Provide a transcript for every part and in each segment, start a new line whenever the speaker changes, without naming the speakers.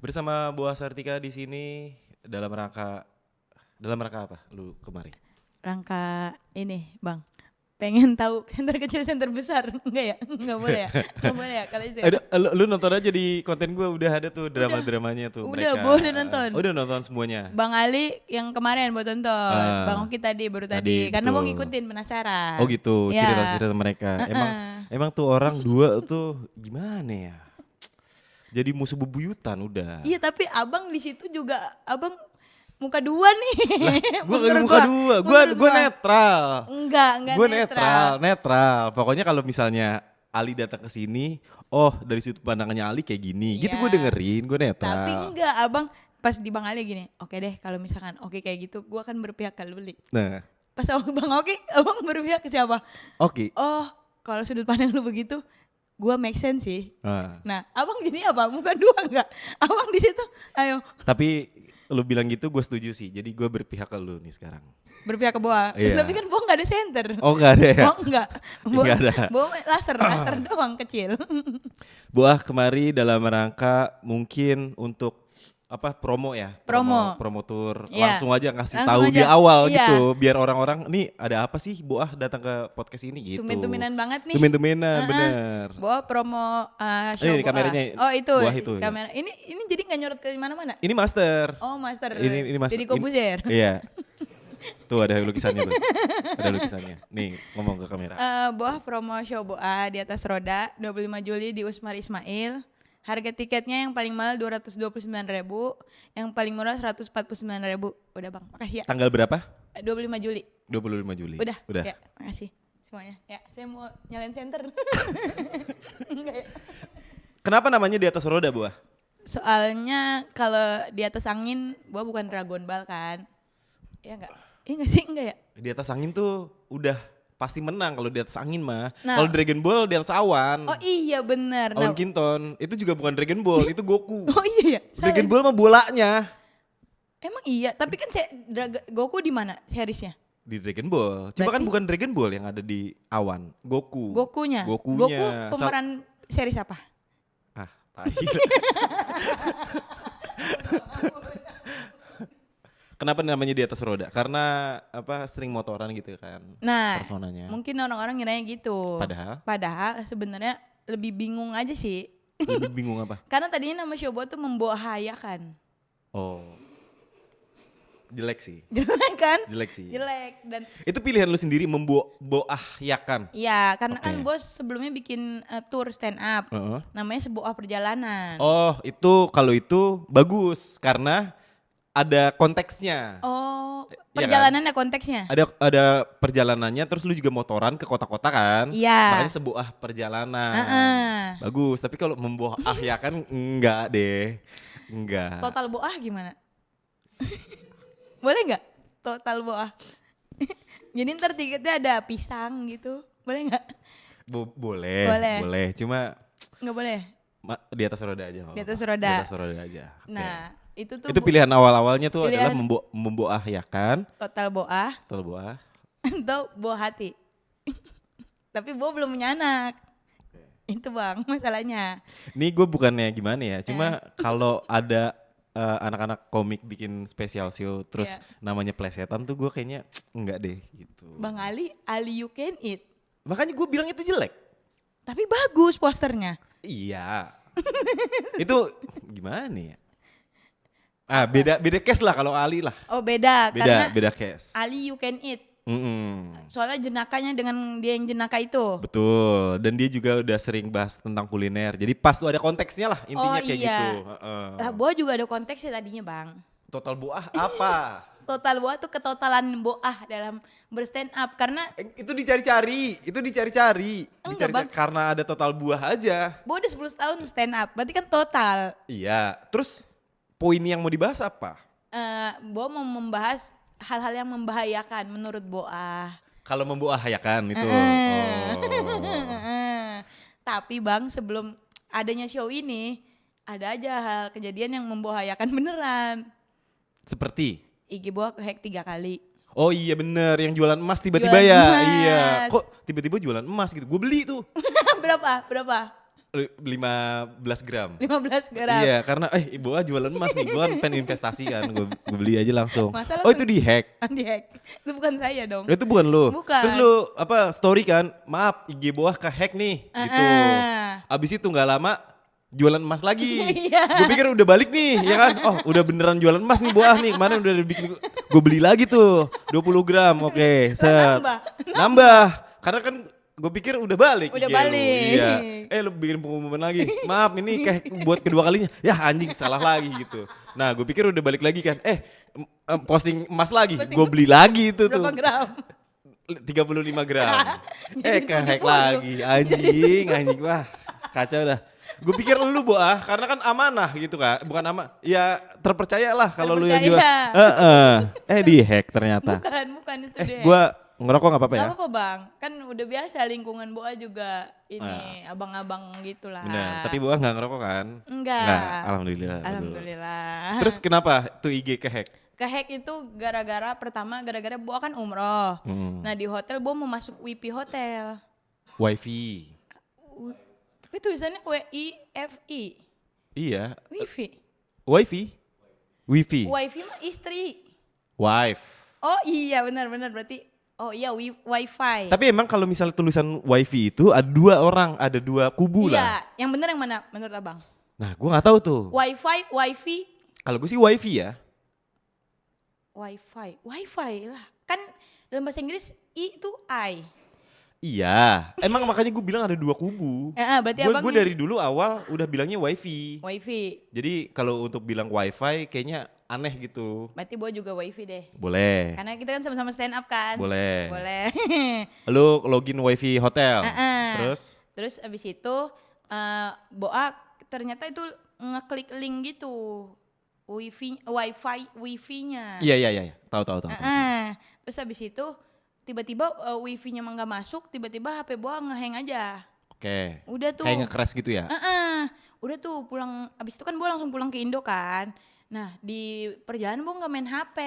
Bersama Boa Sartika di sini dalam rangka apa lu kemari?
Rangka ini Bang, pengen tahu center kecil center besar. Enggak ya? Enggak boleh ya? Enggak boleh ya kalau itu ya?
Lu nonton aja di konten gue udah ada tuh drama-dramanya tuh
Udah,
mereka.
Bo udah nonton.
Udah nonton semuanya.
Bang Ali yang kemarin buat tonton, Bang Oki baru tadi karena mau
betul.
ngikutin penasaran.
Oh gitu,
Ya.
cerita-cerita mereka. Emang tuh orang dua tuh gimana ya? Jadi musuh bebuyutan udah.
Iya, tapi Abang di situ juga Abang muka dua nih.
Gue gak
Menurut
muka dua, gue netral.
Enggak
Gue netral. Pokoknya kalau misalnya Ali datang ke sini, oh dari sudut pandangannya Ali kayak gini, gitu
Iya.
gue dengerin, gue netral.
Tapi enggak, Abang pas di Bang Ali gini, oke deh kalau misalkan oke kayak gitu, gue akan berpihak ke Luli.
Nah,
Pas Bang Oki, Abang berpihak ke siapa?
oke.
Oh, kalau sudut pandang lu begitu, gue make sense sih.
Nah,
Nah, Abang jadi apa? Muka dua enggak? Abang di situ, ayo
tapi lu bilang gitu gue setuju sih. Jadi gue berpihak ke lu nih sekarang.
berpihak ke Boa.
Iya.
Tapi kan Boa enggak ada center.
Oh nggak ada ya?
Oh enggak. Boa,
Nggak ada.
Boa laser doang kecil.
Boah kemari dalam rangka mungkin untuk apa promo ya? Promo tour.
Iya.
Langsung aja ngasih
Langsung
tahu
aja.
di awal
Iya.
gitu. Biar orang-orang nih ada apa sih Boah datang ke podcast ini gitu.
Tumin-tuminan banget nih.
Tumin-tuminan bener.
Boa promo show
Ini
Boa.
kameranya,
Oh itu,
Boa itu, ya.
kamera. Ini jadi nggak nyorot ke mana-mana.
Ini master.
Oh master.
Ini master.
Jadi Kobuzer.
Iya. Tuh ada lukisannya tuh. Ada lukisannya. Nih ngomong ke kamera.
Boa promo show Boa di atas roda 25 Juli di Usmar Ismail. Harga tiketnya yang paling mahal 229.000, yang paling murah 149.000. Udah Bang, makasih ya.
Tanggal berapa?
25 Juli.
25 Juli.
Udah.
Udah.
Ya, makasih semuanya. Ya, saya mau nyalain center. Enggak ya.
Kenapa namanya di atas roda, Buah?
Soalnya kalau di atas angin, Boa bukan Dragon Ball kan? Ya enggak? Iya enggak sih? Enggak ya?
Di atas angin tuh udah pasti menang kalau di atas angin mah.
Nah.
Kalau Dragon Ball di atas awan.
Oh iya benar.
Awan Kinton, itu juga bukan Dragon Ball, itu Goku.
Oh iya ya.
Dragon Ball mah bolanya.
Emang iya, tapi kan Goku di mana seriesnya?
Di Dragon Ball. Cuma kan
Berarti-
bukan Dragon Ball yang ada di awan. Goku.
Goku pemeran series apa?
Ah, tai. Kenapa namanya di atas roda? Karena apa sering motoran gitu kan.
Nah,
Personanya.
mungkin orang-orang ngiranya gitu. Padahal sebenarnya lebih bingung aja sih.
Lebih bingung apa?
Karena tadinya nama Shobo tuh membahayakan.
Oh. Jelek sih.
Jelek kan?
Jelek sih.
Jelek dan
Itu pilihan lu sendiri memboahyakan.
iya, karena
Oke.
kan bos sebelumnya bikin tour stand up.
Heeh.
Namanya sebuah perjalanan.
Oh, kalau itu bagus karena ada konteksnya.
Oh,
Iya
perjalanannya konteksnya.
Ada perjalanannya terus lu juga motoran ke kota-kota kan?
Iya.
Makanya sebuah perjalanan.
Heeh.
Bagus, tapi kalau memboahyakan enggak deh. Enggak.
Total boah gimana? Boleh nggak? Total boah. Jadi ntar tiketnya ada pisang gitu. Boleh nggak?
Boleh. Cuma
Nggak boleh.
di atas roda aja.
Di atas roda.
Di atas roda aja. Oke.
Nah, itu tuh
Itu pilihan awal-awalnya tuh
pilihan-
adalah memboahyakan.
total boah
Total boah.
atau boah hati. Tapi boah belum punya anak. Itu Bang masalahnya.
Nih gue bukannya gimana ya, cuma kalau ada anak-anak komik bikin special show terus namanya plesetan tuh gue kayaknya enggak deh gitu.
Bang Ali you can eat.
Makanya gue bilang itu jelek.
Tapi bagus posternya.
Iya. Itu gimana ya? Beda case lah kalau Ali lah.
Oh beda karena
Beda case.
Ali you can eat.
Mm-mm.
Soalnya jenakanya dengan dia yang jenaka itu.
Betul. Dan dia juga udah sering bahas tentang kuliner. Jadi pas tuh ada konteksnya lah intinya
Oh,
kayak
iya.
gitu.
Lah boah juga ada konteksnya tadinya Bang.
Total boah apa?
Total boah tuh ketotalan boah dalam berstand up karena
Itu dicari-cari.
Enggak, Bang.
Karena ada total buah aja.
boah udah 10 tahun stand up. Berarti kan total.
Iya. Terus poin yang mau dibahas apa?
Boah mau membahas hal-hal yang membahayakan menurut boah.
Kalau membuahayakan itu.
Tapi Bang sebelum adanya show ini ada aja hal kejadian yang membahayakan beneran.
Seperti?
IG boah kehack 3 kali.
Oh iya bener, yang jualan emas tiba-tiba
Jualan
ya.
emas.
Iya. Kok tiba-tiba jualan emas gitu? Gue beli tuh.
Berapa?
15 gram.
15 gram.
Iya, karena Boa jualan emas nih, gue kan pengen investasi kan, gue beli aja langsung.
Masa
Oh
langsung-
itu di hack.
Di hack. Itu bukan saya dong.
Itu bukan lu.
Bukan.
Terus lu story kan, maaf IG Boa ke hack nih gitu. Abis itu nggak lama jualan emas lagi.
Iya.
Gue pikir udah balik nih, ya kan? Oh udah beneran jualan emas nih Boa nih. Kemarin udah bikin, gue beli lagi tuh 20 gram, oke. Set. Nambah. Karena kan gue pikir udah balik.
Udah
IG lu.
balik.
Iya. Lu bikin pengumuman lagi. Maaf ini kayak buat kedua kalinya. Ya anjing salah lagi gitu. Nah gue pikir udah balik lagi kan. Posting emas lagi. Gue beli lagi itu tuh.
Berapa gram?
35 gram.
Jadi
Kehack
70.
lagi. Anjing. Wah kacau dah. Gue pikir lu Boah, karena kan amanah gitu kan. Bukan ya terpercaya lah kalau lu yang jual. Di hack ternyata.
Bukan itu deh.
Gue ngerokok gak apa-apa ya?
Gak apa-apa bang, kan udah biasa lingkungan Boa juga ini abang-abang gitulah.
Benar, tapi Boah gak ngerokok kan?
Enggak.
Alhamdulillah.
Alhamdulillah.
Terus kenapa tuh IG kehack?
Kehack itu gara-gara Boa kan umroh. Nah di hotel Boa mau masuk WiFi hotel.
Wifi.
Tapi tulisannya WIFI.
Iya.
WiFi.
Wifi. Wifi.
WiFi mah istri.
Wife.
Oh iya benar-benar berarti. Oh iya Wi-Fi.
Tapi emang kalau misalnya tulisan wifi itu ada dua orang, ada dua kubu lah.
Iya, yang benar yang mana menurut abang?
Nah gue gak tahu tuh.
Wifi.
Kalau gue sih wifi ya.
Wifi lah. Kan dalam bahasa Inggris I itu I.
Iya, emang makanya gue bilang ada dua kubu.
Berarti abang
Gue dari dulu awal udah bilangnya wifi.
Wifi.
Jadi kalau untuk bilang wifi kayaknya aneh gitu.
Berarti Boa juga wifi deh.
Boleh.
Karena kita kan sama-sama stand up kan.
Boleh.
Lu
login wifi hotel.
Terus abis itu Boa ternyata itu ngeklik link gitu. Wifi-nya.
Iya. Tahu.
Terus abis itu tiba-tiba wifi-nya mah nggak masuk, tiba-tiba HP Boa ngehang aja.
Oke.
Udah tuh.
Kayak nge-crash gitu ya?
Udah tuh pulang, abis itu kan Boa langsung pulang ke Indo kan. Nah di perjalanan Boa nggak main HP.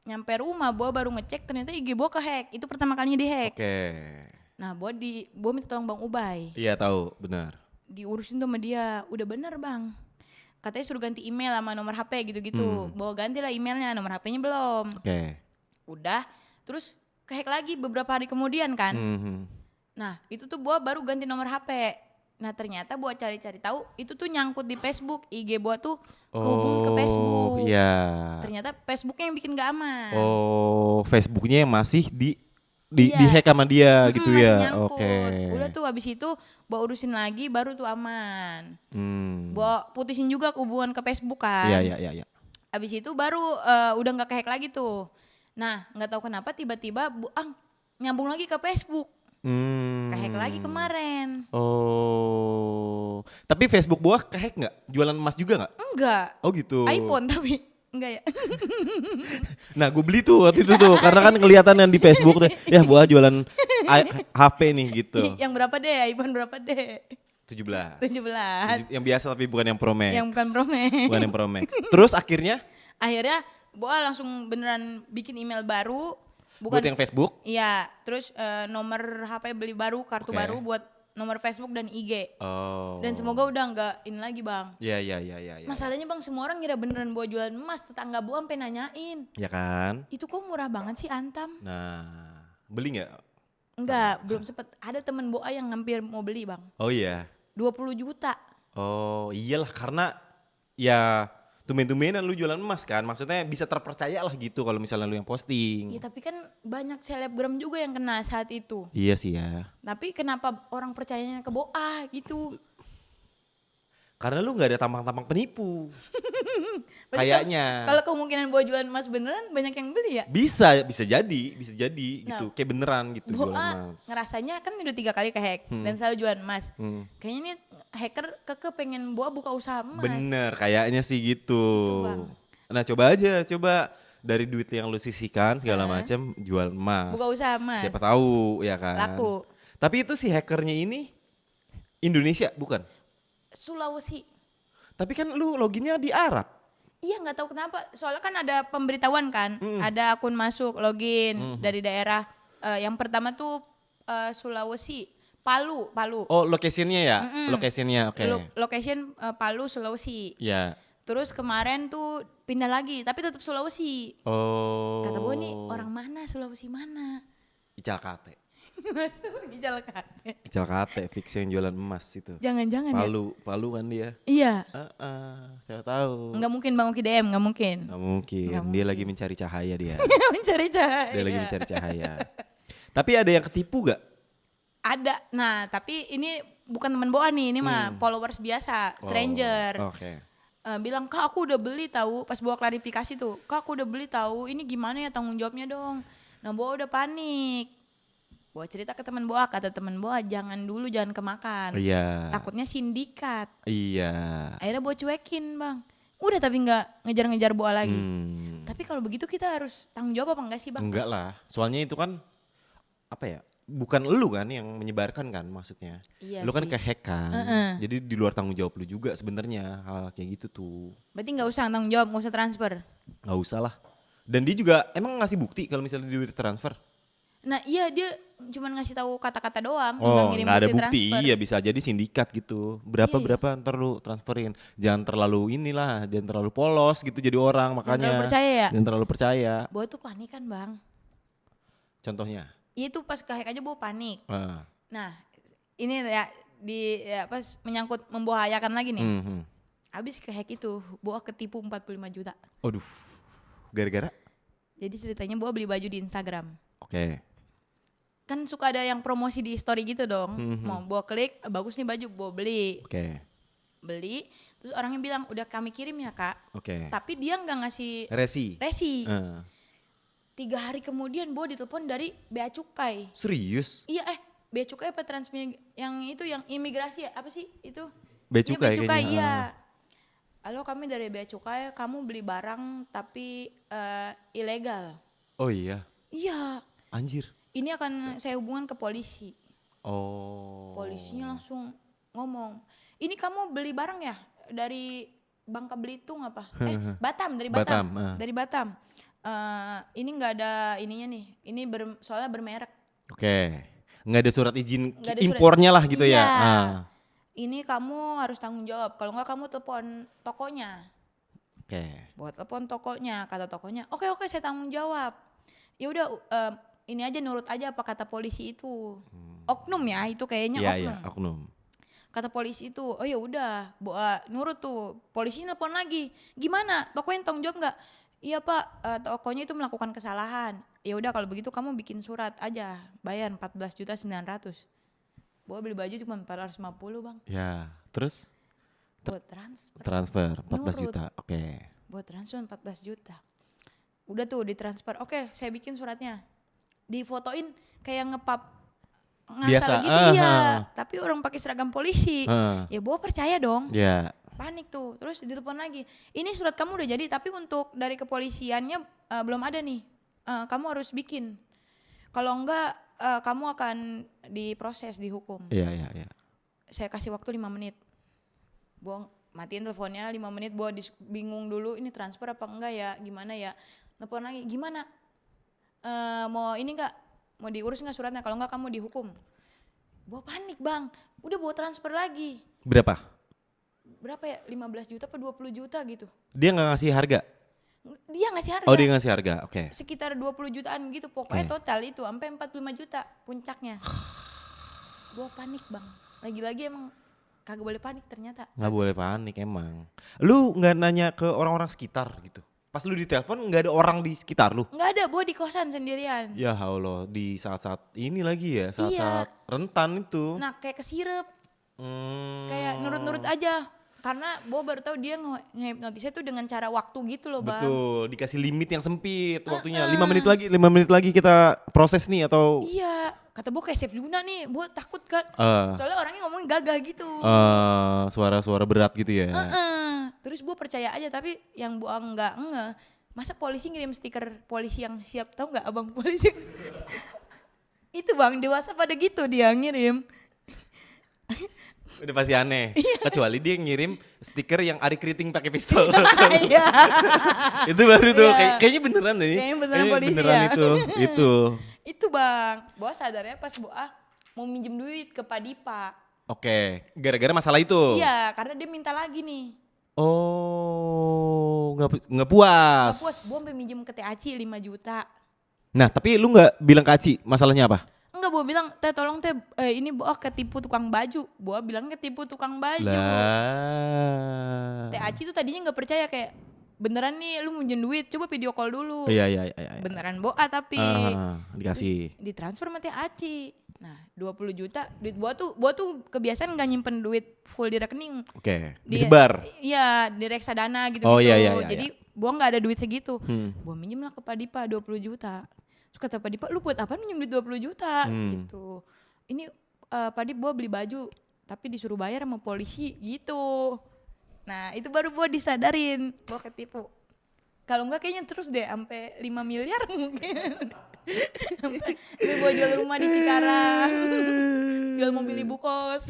Nyampe rumah Boa baru ngecek ternyata IG Boa kehack. Itu pertama kalinya dihack.
Oke.
Nah Boa minta tolong Bang Ubay.
Iya tahu, benar.
Diurusin tuh sama dia, udah bener bang. Katanya suruh ganti email sama nomor HP gitu-gitu. Bawa ganti lah emailnya, nomor HP-nya belum.
Oke.
Udah, terus kehack lagi beberapa hari kemudian kan. Nah itu tuh Boa baru ganti nomor HP. Nah ternyata Boa cari-cari tahu itu tuh nyangkut di Facebook. IG Boa tuh kehubung ke Facebook.
Iya.
Ternyata Facebooknya yang bikin gak aman.
Oh, Facebooknya yang masih di
Iya.
hack sama dia gitu
masih
ya.
nyangkut.
Oke.
Udah tuh habis itu Boa urusin lagi baru tuh aman.
Hmm.
Boa putusin juga hubungan ke Facebook kan.
Iya.
Abis itu baru udah nggak kehack lagi tuh. Nah nggak tahu kenapa tiba-tiba nyambung lagi ke Facebook. Kehack lagi kemarin.
Oh. Tapi Facebook Boa kehack nggak? Jualan emas juga nggak?
Enggak.
Oh gitu.
iPhone tapi enggak ya.
Nah gue beli tuh waktu itu tuh karena kan kelihatan yang di Facebook deh. Ya Boa jualan HP nih gitu.
Yang berapa deh? iPhone berapa deh?
17.
17.
Yang biasa tapi bukan yang Pro Max.
Yang bukan Pro Max.
Bukan yang Pro Max. Terus akhirnya
Boa langsung beneran bikin email baru.
buat yang Facebook?
Iya, terus nomor HP beli baru, kartu
Oke.
baru buat nomor Facebook dan IG.
Oh.
Dan semoga udah nggak ini lagi bang.
Iya.
Masalahnya bang semua orang ngira beneran Boa jualan emas, tetangga Boa sampai nanyain.
Ya kan?
Itu kok murah banget sih Antam?
Nah, beli nggak?
Enggak, belum sempet. Ada temen Boa yang hampir mau beli bang.
Oh iya.
20 juta.
Oh iyalah karena ya tumben-tumbenan lu jualan emas kan. Maksudnya bisa terpercaya lah gitu kalau misalnya lu yang posting.
Ya tapi kan banyak selebgram juga yang kena saat itu.
Iya sih ya.
Tapi kenapa orang percayanya ke Boa gitu?
Karena lu nggak ada tampang-tampang penipu.
Berarti
Kayaknya.
Kalau kemungkinan Boa jualan emas beneran banyak yang beli ya?
Bisa jadi
Nah,
gitu. Kayak beneran gitu jualan
Boa
emas.
ngerasanya kan udah 3 kali kehack dan selalu jualan emas. Kayaknya ini hacker pengen Boa buka usaha emas.
Bener, kayaknya sih gitu.
Bang.
Nah coba dari duit yang lu sisihkan segala macam jual emas.
Buka usaha emas.
Siapa tahu ya kan.
Laku.
Tapi itu si hackernya ini Indonesia bukan?
Sulawesi.
Tapi kan lu loginnya di Arab.
Iya nggak tahu kenapa. Soalnya kan ada pemberitahuan kan. Ada akun masuk login dari daerah. Yang pertama tuh Sulawesi. Palu.
Oh, location-nya ya? Location-nya, oke.
Location Palu, Sulawesi.
Ya.
Terus kemarin tuh pindah lagi, tapi tetap Sulawesi.
Oh.
Kata gue nih, orang mana, Sulawesi mana?
Ical Kate.
Ical Kate.
Ical Kate, fix yang jualan emas itu.
Jangan-jangan ya?
Palu kan dia.
Iya.
Saya tahu.
Nggak mungkin Bang Oki DM, nggak mungkin.
Nggak mungkin. Dia lagi mencari cahaya dia.
Mencari cahaya.
Dia lagi mencari cahaya. Tapi ada yang ketipu gak?
Ada. Nah, tapi ini bukan teman Boa nih, ini mah followers biasa, stranger.
Oke.
Bilang, "Kak, aku udah beli tahu." Pas Boa klarifikasi tuh, "Kak, aku udah beli tahu. Ini gimana ya tanggung jawabnya dong?" Nah, Boa udah panik. Boa cerita ke teman Boa, kata teman Boa, jangan kemakan.
Iya.
Takutnya sindikat.
Iya.
Akhirnya Boa cuekin, Bang. Udah tapi nggak ngejar-ngejar Boa lagi. Tapi kalau begitu kita harus tanggung jawab apa enggak sih, Bang?
Enggak lah. Soalnya itu kan apa ya? Bukan lu kan yang menyebarkan kan maksudnya.
Iya
lu kan
sih.
kehack kan. Jadi di luar tanggung jawab lu juga sebenarnya hal kayak gitu tuh.
Berarti nggak usah tanggung jawab, nggak usah transfer.
Nggak usah lah. Dan dia juga emang ngasih bukti kalau misalnya dia transfer.
Nah iya, dia cuma ngasih tahu kata-kata doang, ngirim
nggak ada bukti.
transfer.
Iya bisa jadi sindikat gitu. Berapa ntar lu transferin. Jangan terlalu jangan terlalu polos gitu jadi orang makanya.
Jangan terlalu percaya ya.
Jangan terlalu percaya.
Boa tuh panik kan, Bang.
Contohnya?
Iya tuh pas kehack aja Boa panik.
Ah.
Nah ini ya pas menyangkut membahayakan lagi nih. Habis kehack itu Boa ketipu 45 juta.
Aduh. Gara-gara?
Jadi ceritanya Boa beli baju di Instagram.
Oke.
Kan suka ada yang promosi di story gitu dong. Mau Boa klik, bagus nih baju, Boa beli.
Oke.
Beli, terus orangnya bilang udah kami kirim ya Kak.
Oke.
Tapi dia nggak ngasih
Resi.
3 hari kemudian Boa ditelepon dari Bea Cukai.
Serius?
Iya Bea Cukai apa yang itu yang imigrasi ya? Apa sih itu?
Bea Cukai
Bea Cukai
kayaknya.
iya. Halo, kami dari Bea Cukai, kamu beli barang tapi ilegal.
Oh iya?
Iya.
Anjir.
Ini akan saya hubungan ke polisi.
Oh.
Polisinya langsung ngomong, ini kamu beli barang ya dari Bangka Belitung apa? Batam, dari Batam. Dari Batam. Ini nggak ada ininya nih. Ini soalnya bermerek.
Oke. Nggak ada surat izin
Nggak ada
impornya lah gitu
iya.
ya.
Ini kamu harus tanggung jawab. Kalau nggak kamu telepon tokonya.
Oke.
Buat telepon tokonya, kata tokonya, oke saya tanggung jawab. Ya udah ini aja nurut aja apa kata polisi itu. Oknum ya itu kayaknya oknum.
Iya oknum.
Kata polisi itu, oh ya udah, nurut tuh. Polisi nelpon lagi, gimana? Tokonya tanggung jawab nggak? Iya Pak, tokonya itu melakukan kesalahan. Ya udah kalau begitu kamu bikin surat aja, bayar 14.900.000. Boa beli baju cuma 450 Bang.
Ya, terus?
Buat
Transfer 14
Nurut.
juta, oke.
Buat transfer 14 juta. Udah tuh ditransfer, oke saya bikin suratnya. Difotoin kayak ngepap
Biasa,
ngasal gitu iya. Tapi orang pakai seragam polisi. Ya Boa percaya dong.
Ya.
Panik tuh, terus ditelepon lagi. Ini surat kamu udah jadi, tapi untuk dari kepolisiannya belum ada nih. Kamu harus bikin. Kalau enggak, kamu akan diproses, dihukum.
Iya.
Saya kasih waktu 5 menit. Boa matiin teleponnya 5 menit, Boa bingung dulu, ini transfer apa enggak ya, gimana ya. Telepon lagi, gimana? Mau ini enggak? Mau diurus enggak suratnya? Kalau enggak kamu dihukum. Boa panik Bang, udah Boa transfer lagi.
Berapa ya?
15 juta apa 20 juta gitu.
Dia nggak ngasih harga?
Dia ngasih harga.
Oh dia ngasih harga, oke.
Sekitar 20 jutaan gitu, pokoknya total itu sampai 45 juta puncaknya. Gua panik Bang, lagi-lagi emang kagak boleh panik ternyata.
Nggak boleh panik emang. Lu nggak nanya ke orang-orang sekitar gitu? Pas lu ditelepon nggak ada orang di sekitar lu?
Nggak ada, Boa di kosan sendirian.
Ya Allah, di saat-saat ini lagi ya, saat-saat rentan itu.
Nah kayak kesirep, kayak nurut-nurut aja. Karena Boa baru tahu dia ngehipnotisnya tuh dengan cara waktu gitu loh Bang.
Betul, dikasih limit yang sempit waktunya. 5 menit lagi kita proses nih atau.
Iya, kata Boa kayak Chef Juna nih, Boa takut kan. Soalnya orangnya ngomong gagah gitu.
Suara-suara berat gitu ya.
Terus Boa percaya aja, tapi yang Boa enggak masa polisi ngirim stiker polisi yang siap, tahu nggak abang polisi? Itu Bang, di WhatsApp pada gitu dia ngirim.
Udah pasti aneh. Kecuali dia ngirim stiker yang Ari Kriting pakai pistol.
Iya.
Itu baru tuh kayaknya beneran nih.
Kayaknya beneran polisi
beneran
ya.
itu.
Itu Bang, Boa sadarnya pas Boa mau minjem duit ke Pak Dipa.
Oke, gara-gara masalah itu.
Iya, karena dia minta lagi nih.
Oh, nggak puas.
Gak puas, gue sampai minjem ke Teh Aci 5 juta.
Nah, tapi lu nggak bilang ke Aci masalahnya apa?
Enggak, gue bilang, Teh tolong Teh, ini Boa ketipu tukang baju. Boa bilang ketipu tukang baju.
Lah.
Teh Aci tuh tadinya gak percaya, kayak beneran nih lu minjem duit, coba video call dulu.
Iya.
Beneran Boa tapi.
Dikasih.
Ditransfer sama Teh Aci. Nah 20 juta, duit Boa tuh kebiasaan gak nyimpen duit full di rekening.
Oke, disebar.
Iya, di reksadana gitu-gitu.
Oh iya.
Jadi Boa gak ada duit segitu. Boa minjem lah ke Pak Dipa 20 juta. Terus kata Pak Dipa, lu buat apa minjem duit 20 juta gitu. Ini Pak Dipa Boa beli baju, tapi disuruh bayar sama polisi gitu. Nah itu baru Boa disadarin, Boa ketipu. Kalau enggak kayaknya terus deh sampai 5 miliar mungkin. Sampai Boa jual rumah di Cikarang, jual mobil ibu kos.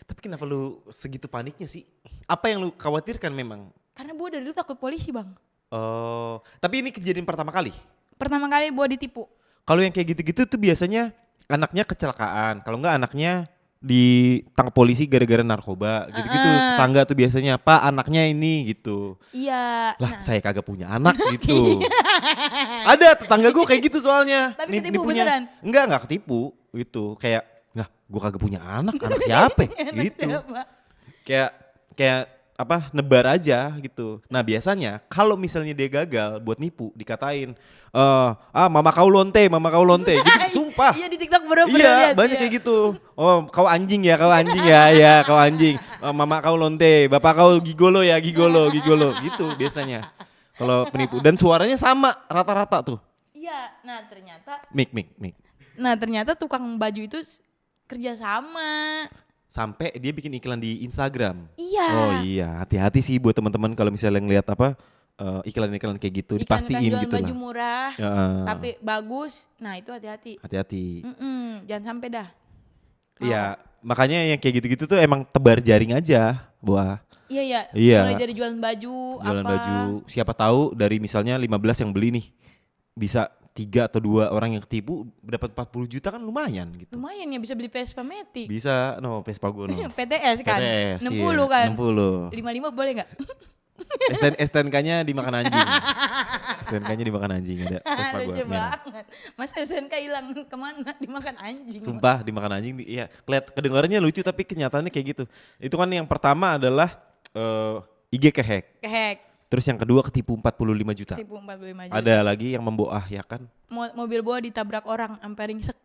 Tapi kenapa lu segitu paniknya sih? Apa yang lu khawatirkan memang?
Karena Boa dari dulu takut polisi, Bang.
Oh, tapi ini kejadian pertama kali?
Pertama kali Boa ditipu.
Kalau yang kayak gitu-gitu tuh biasanya anaknya kecelakaan. Kalau enggak anaknya ditangkap polisi gara-gara narkoba gitu-gitu. Tetangga tuh biasanya, Pak anaknya ini gitu.
Iya.
Lah saya kagak punya anak gitu. Ada tetangga gue kayak gitu soalnya.
Tapi ketipu beneran?
Enggak ketipu gitu. Kayak, nah gue kagak punya anak siapa gitu. Kayak apa nebar aja gitu. Nah biasanya kalau misalnya dia gagal buat nipu dikatain mama kau lonte gitu sumpah.
Iya di TikTok pernah
Iya
lihat,
banyak
iya.
kayak gitu. Oh kau anjing ya kau anjing. Mama kau lonte, bapak kau gigolo gitu biasanya. Kalau penipu dan suaranya sama rata-rata tuh.
Iya, nah ternyata.
Mik.
Nah ternyata tukang baju itu kerja sama.
Sampai dia bikin iklan di Instagram.
Iya.
Oh iya, hati-hati sih buat teman-teman kalau misalnya ngeliat apa iklan-iklan kayak gitu, dipastiin
jualan
gitu lah.
baju murah, tapi bagus. Nah itu hati-hati.
Hati-hati.
Jangan sampai dah.
Iya, makanya yang kayak gitu-gitu tuh emang tebar jaring aja, Buah.
Iya. Mulai dari jualan baju,
Jualan
apa.
baju, siapa tahu dari misalnya 15 yang beli nih, bisa 3 atau 2 orang yang ketipu dapat 40 juta kan lumayan gitu.
Lumayan ya bisa beli Vespa Matic.
Bisa, Vespa gue
PTS kan?
PTS,
60
iya,
kan?
60.
55 boleh gak?
STNK-nya dimakan anjing. STNK-nya dimakan anjing ada Vespa gue.
Lucu banget. Masa STNK hilang kemana? Dimakan anjing.
Sumpah dimakan anjing. Iya, kedengarannya lucu tapi kenyataannya kayak gitu. Itu kan yang pertama adalah IG kehack. Terus yang kedua ketipu 45 juta.
Ketipu 45 juta.
Ada lagi yang memboah ya kan?
Mobil Boa ditabrak orang sampai ringsek.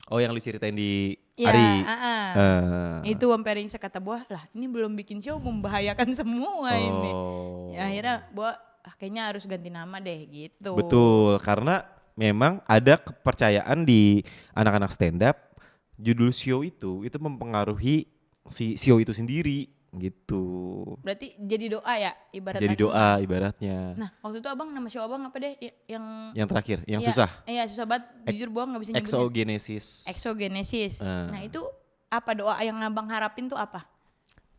Oh yang lu ceritain di
Ya,
Ari.
Itu sampai ringsek kata Boa, lah ini belum bikin show membahayakan semua ini. Ya, akhirnya Boa kayaknya harus ganti nama deh gitu.
Betul, karena memang ada kepercayaan di anak-anak stand up, judul show itu mempengaruhi si show itu sendiri gitu.
Berarti jadi doa ya ibaratnya.
Jadi doa ibaratnya.
Nah waktu itu abang nama show abang apa deh
yang terakhir, yang susah.
Iya susah banget, jujur Boa gak bisa nyebutnya.
Exogenesis.
Nah itu apa doa yang abang harapin tuh apa?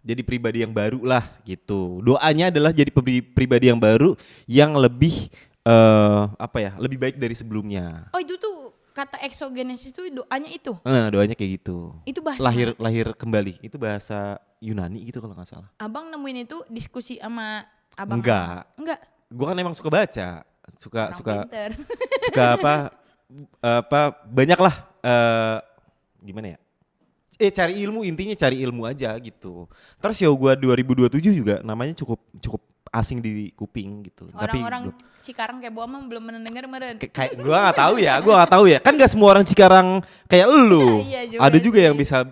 Jadi pribadi yang baru lah gitu. Doanya adalah jadi pribadi yang baru yang lebih lebih baik dari sebelumnya.
Oh itu tuh kata exogenesis tuh doanya itu?
Nah doanya kayak gitu.
Itu bahasa
lahir kembali, itu bahasa Yunani gitu kalau nggak salah.
Abang nemuin itu diskusi sama abang?
Enggak. Gua kan emang suka baca, suka banyak lah gimana ya? Cari ilmu, intinya cari ilmu aja gitu. Terus show gua 2027 juga namanya cukup asing di kuping gitu.
Orang-orang Cikarang kayak Boa mah belum pernah denger meren.
Kayak gua nggak tahu ya. Kan nggak semua orang Cikarang kayak lu.
Iya
Ada juga yang bisa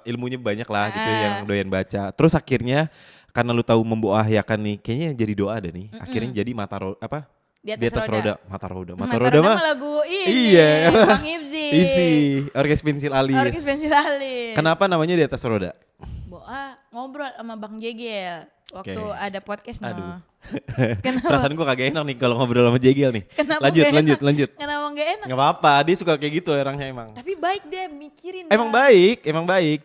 ilmunya banyak lah gitu yang doyan baca. Terus akhirnya karena lu tahu memboahyakan nih, kayaknya jadi doa ada nih. Akhirnya jadi di atas roda. Mata roda mah
lagu ini.
Iya.
Bang Ibsi.
Orkes Pensil Alis. Kenapa namanya di atas roda?
Boa ngobrol sama Bang Jegel waktu ada podcast
Aduh.
Kenapa?
Perasaan gue kagak enak nih kalau ngobrol sama Jegel nih.
Kenapa
Lanjut.
Kenapa gak enak?
Gak apa-apa, dia suka kayak gitu orangnya emang.
Tapi baik deh mikirin.
Emang baik.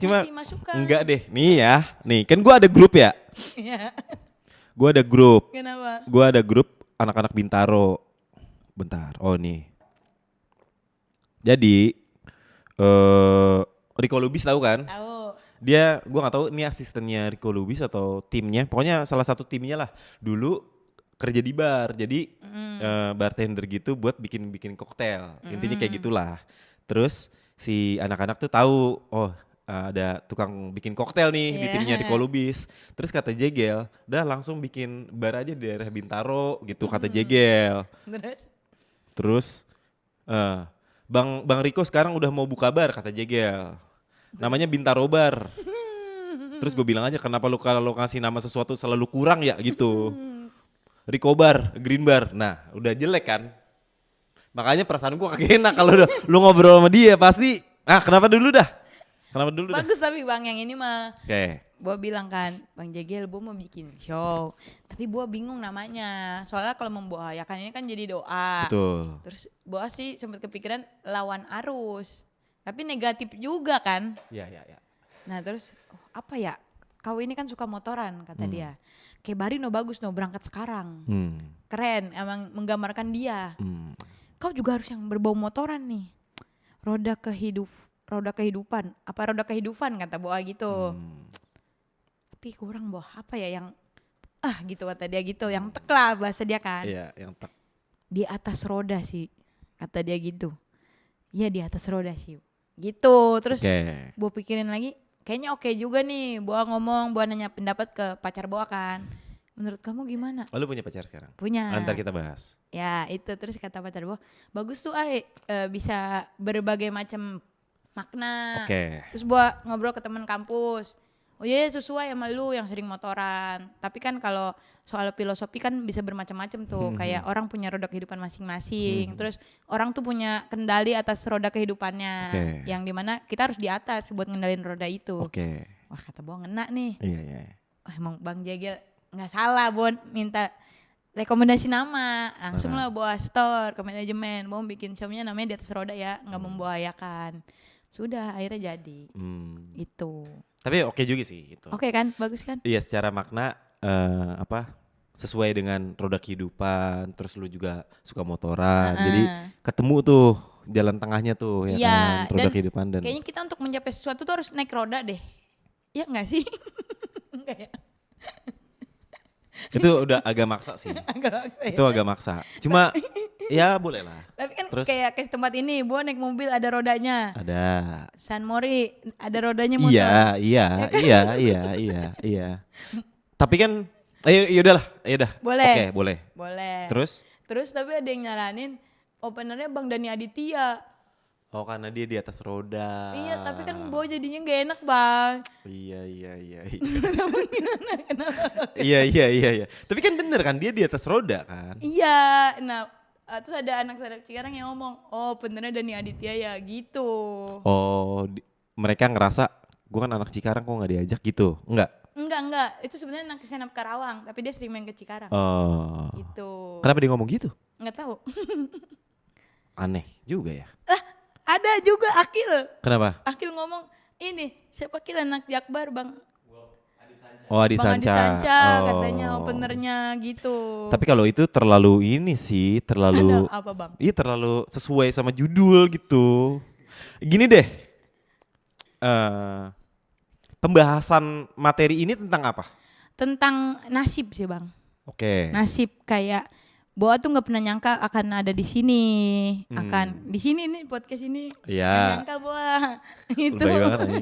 Cuma
masukan.
enggak deh. Nih kan gue ada grup ya.
Iya.
Gue ada grup.
Kenapa?
Gue ada grup anak-anak Bintaro. Bentar, oh nih. Jadi Rico Lubis tahu kan?
Tahu.
Dia, gue nggak tahu ini asistennya Rico Lubis atau timnya. Pokoknya salah satu timnya lah. Dulu kerja di bar, jadi bartender gitu buat bikin koktail. Intinya kayak gitulah. Terus si anak-anak tuh tahu, oh ada tukang bikin koktail nih di timnya Rico Lubis. Terus kata Jegel, udah langsung bikin bar aja di daerah Bintaro gitu kata Jegel. Terus Bang Rico sekarang udah mau buka bar kata Jegel. Namanya Bintaro Bar. Terus gue bilang aja kenapa lu kalau ngasih nama sesuatu selalu kurang ya gitu. Rico Bar, Green Bar. Nah udah jelek kan. Makanya perasaan gue kagak enak kalau lu ngobrol sama dia pasti. Kenapa dulu dah?
Bagus tapi bang yang ini mah.
Oke.
Gua bilang kan, Bang Jegel, gua mau bikin show. Tapi gua bingung namanya. Soalnya kalau membahayakan ini kan jadi doa.
Betul.
Terus gua sih sempat kepikiran lawan arus. Tapi negatif juga kan.
Iya.
Nah terus apa ya? Kau ini kan suka motoran kata dia. Kayak Bari no bagus no berangkat sekarang. Keren, emang menggambarkan dia. Kau juga harus yang berbau motoran nih. Roda kehidupan. Apa roda kehidupan kata Boa gitu. Tapi kurang Boa apa ya yang gitu kata dia gitu. Yang tek lah bahasa dia kan.
Iya yang tek.
Di atas roda sih kata dia gitu. Iya di atas roda sih. Gitu terus Boa pikirin lagi. Kayaknya oke juga nih Boa ngomong. Boa nanya pendapat ke pacar Boa kan. Menurut kamu gimana?
Oh lu punya pacar sekarang?
Punya.
Ntar kita bahas.
Ya itu terus kata pacar Boa. Bagus tuh bisa berbagai macam makna. Terus Boa ngobrol ke teman kampus. Oh iya sesuai sama lu yang sering motoran. Tapi kan kalau soal filosofi kan bisa bermacam-macam tuh. Kayak orang punya roda kehidupan masing-masing. Terus orang tuh punya kendali atas roda kehidupannya. Yang dimana kita harus di atas buat ngendalin roda itu. Wah kata Boa ngena nih.
Iya.
Wah emang Bang Jegel gak salah Boa minta rekomendasi nama. Langsung lah Boa store ke manajemen. Boa bikin show-nya namanya di atas roda ya. Gak membahayakan. Sudah akhirnya jadi. Itu.
Tapi oke juga sih itu.
Oke kan, bagus kan?
Iya secara makna sesuai dengan roda kehidupan. Terus lu juga suka motoran. Jadi ketemu tuh jalan tengahnya tuh ya kan. Roda kehidupan dan
kayaknya kita untuk mencapai sesuatu tuh harus naik roda deh. Iya gak sih? Enggak ya?
Itu udah agak maksa sih. Itu agak maksa. Cuma ya boleh lah.
Tapi kan kayak ke tempat ini, Boa naik mobil ada rodanya.
Ada.
San Mori ada rodanya motor.
Iya. Tapi kan, yaudah.
Boleh.
Oke, boleh. Terus
tapi ada yang nyaranin openernya Bang Dani Aditya.
Oh karena dia di atas roda.
Iya tapi kan Boa jadinya gak enak Bang.
Iya. Iya. Tapi kan bener kan dia di atas roda kan.
Iya. Nah terus ada anak sadap Cikarang yang ngomong, oh benernya Dani Aditya ya gitu.
Oh mereka ngerasa gue kan anak Cikarang kok gak diajak gitu? Enggak.
Itu sebenarnya anak senap Karawang tapi dia sering main ke Cikarang.
Oh.
Gitu.
Kenapa dia ngomong gitu?
Nggak tahu.
Aneh juga ya.
Ada juga Akil.
Kenapa?
Akil ngomong ini siapa Akil anak Jakbar Bang.
Oh Adi Sanca.
Katanya openernya gitu.
Tapi kalau itu terlalu ini sih, terlalu
ada apa Bang?
Iya terlalu sesuai sama judul gitu. Gini deh, pembahasan materi ini tentang apa?
Tentang nasib sih Bang.
Oke.
Nasib kayak Boa tuh nggak pernah nyangka akan ada di sini, akan di sini nih podcast ini.
Iya.
Nggak nyangka Boa. Gitu.
Lebay banget aja.